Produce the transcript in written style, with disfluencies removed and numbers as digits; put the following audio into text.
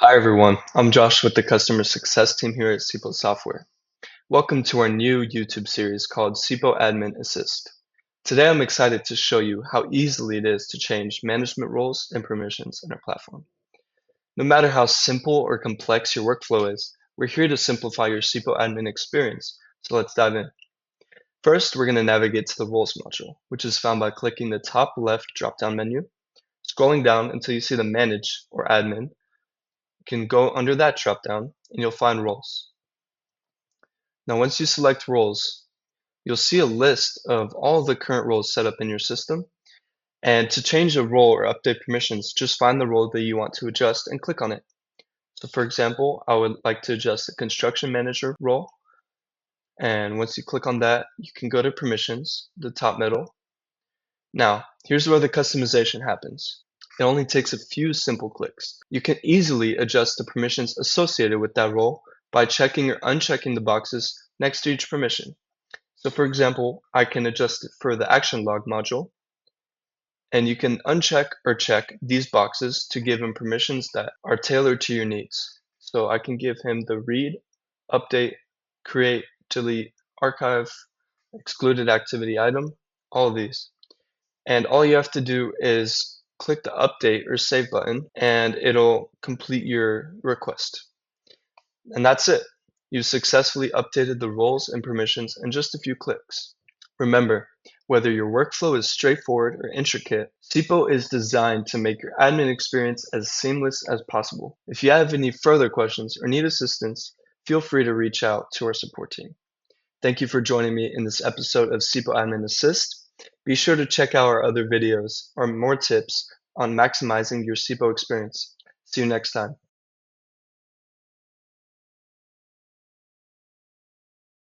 Hi everyone, I'm Josh with the customer success team here at CIPO Software. Welcome to our new YouTube series called CIPO Admin Assist. Today I'm excited to show you how easily it is to change management roles and permissions in our platform. No matter how simple or complex your workflow is, we're here to simplify your CIPO admin experience, so let's dive in. First, we're going to navigate to the roles module, which is found by clicking the top left drop-down menu, scrolling down until you see the manage or admin. Can go under that drop down and you'll find roles. Now once you select roles, you'll see a list of all the current roles set up in your system. And to change a role or update permissions, just find the role that you want to adjust and click on it. So for example, I would like to adjust the construction manager role. And once you click on that, you can go to permissions, the top middle. Now, here's where the customization happens. It only takes a few simple clicks. You can easily adjust the permissions associated with that role by checking or unchecking the boxes next to each permission. So for example, I can adjust it for the action log module, and you can uncheck or check these boxes to give him permissions that are tailored to your needs. So I can give him the read, update, create, delete, archive, excluded activity item, all of these. And all you have to do is click the update or save button and it'll complete your request. And that's it. You've successfully updated the roles and permissions in just a few clicks. Remember, whether your workflow is straightforward or intricate, CIPO is designed to make your admin experience as seamless as possible. If you have any further questions or need assistance, feel free to reach out to our support team. Thank you for joining me in this episode of CIPO Admin Assist. Be sure to check out our other videos or more tips on maximizing your CIPO experience. See you next time.